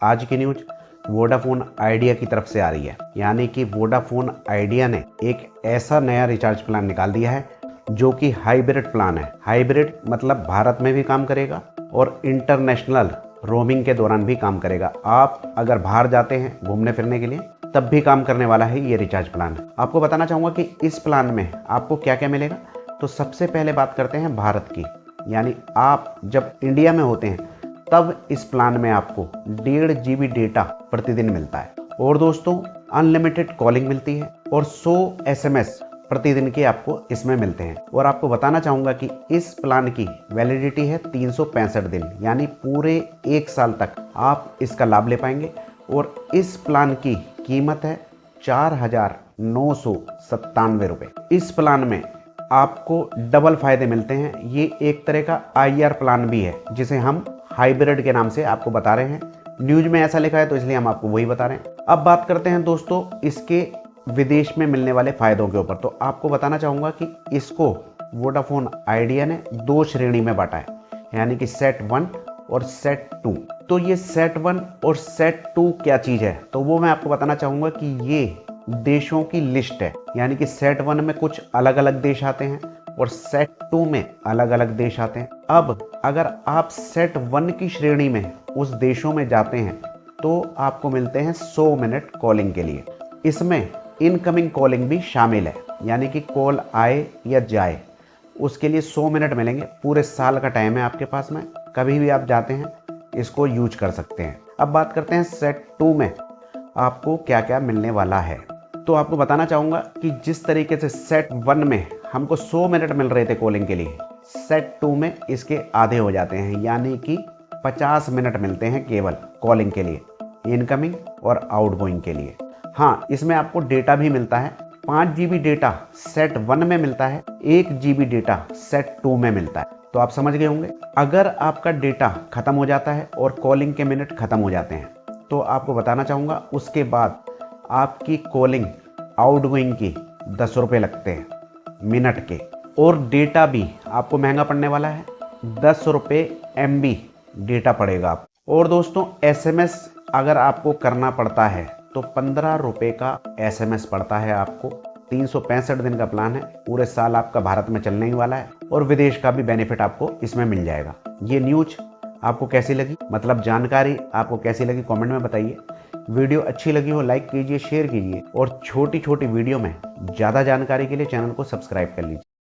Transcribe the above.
आज की news Vodafone idea की तरफ से आ रही है। यानी कि वोडाफोन आइडिया ने एक ऐसा नया रिचार्ज प्लान निकाल दिया है जो कि हाइब्रिड प्लान है। हाइब्रिड मतलब भारत में भी काम करेगा और इंटरनेशनल रोमिंग के दौरान भी काम करेगा। आप अगर बाहर जाते हैं घूमने फिरने के लिए तब भी काम करने वाला है ये रिचार्ज प्लान। आपको बताना चाहूँगा कि इस प्लान में आपको क्या क्या मिलेगा। तो सबसे पहले बात करते हैं भारत की, यानी आप जब इंडिया में होते हैं तब इस प्लान में आपको 1.5 GB डेटा प्रतिदिन मिलता है और दोस्तों अनलिमिटेड कॉलिंग मिलती है और 100 SMS प्रतिदिन के आपको इसमें मिलते हैं। और आपको बताना चाहूँगा कि इस प्लान की वैलिडिटी है 365 दिन, यानी पूरे 1 साल तक आप इसका लाभ ले पाएंगे। और इस प्लान की कीमत है 4,997 रुपये। इस प्लान में आपको डबल फायदे मिलते हैं। ये एक तरह का IR प्लान भी है जिसे हम हाइब्रिड के नाम से आपको बता रहे हैं। न्यूज में ऐसा लिखा है तो इसलिए हम आपको वही बता रहे हैं। अब बात करते हैं दोस्तों इसके विदेश में मिलने वाले फायदों के ऊपर। तो आपको बताना चाहूँगा कि इसको वोडाफोन आइडिया ने 2 श्रेणी में बांटा है, यानी कि सेट 1 और सेट 2। तो ये सेट 1 और सेट 2 क्या चीज़ है तो वो मैं आपको बताना चाहूँगा कि ये देशों की लिस्ट है। यानी कि सेट 1 में कुछ अलग अलग देश आते हैं और सेट 2 में अलग अलग देश आते हैं। अब अगर आप सेट 1 की श्रेणी में उस देशों में जाते हैं तो आपको मिलते हैं 100 मिनट कॉलिंग के लिए। इसमें इनकमिंग कॉलिंग भी शामिल है, यानी कि कॉल आए या जाए उसके लिए 100 मिनट मिलेंगे। पूरे साल का टाइम है आपके पास में, कभी भी आप जाते हैं इसको यूज कर सकते हैं। अब बात करते हैं सेट 2 में आपको क्या क्या मिलने वाला है। तो आपको बताना चाहूँगा कि जिस तरीके से सेट 1 में हमको 100 मिनट मिल रहे थे कॉलिंग के लिए, सेट 2 में इसके आधे हो जाते हैं, यानी कि 50 मिनट मिलते हैं केवल कॉलिंग के लिए, इनकमिंग और आउटगोइंग के लिए। हाँ, इसमें आपको डेटा भी मिलता है। 5 GB डेटा सेट 1 में मिलता है, 1 GB डेटा सेट 2 में मिलता है। तो आप समझ गए होंगे। अगर आपका डेटा खत्म हो जाता है और कॉलिंग के मिनट खत्म हो जाते हैं तो आपको बताना चाहूँगा उसके बाद आपकी कॉलिंग आउटगोइंग की 10 रुपये लगते हैं मिनट के, और डेटा भी आपको महंगा पड़ने वाला है। 10 रुपये MB डेटा पड़ेगा आप। और दोस्तों SMS अगर आपको करना पड़ता है तो 15 रुपये का SMS पड़ता है आपको। 365 दिन का प्लान है, पूरे साल आपका भारत में चलने ही वाला है और विदेश का भी बेनिफिट आपको इसमें मिल जाएगा। ये न्यूज आपको कैसी लगी, मतलब जानकारी आपको कैसी लगी, कमेंट में बताइए। वीडियो अच्छी लगी हो लाइक कीजिए, शेयर कीजिए और छोटी छोटी वीडियो में ज़्यादा जानकारी के लिए चैनल को सब्सक्राइब कर लीजिए।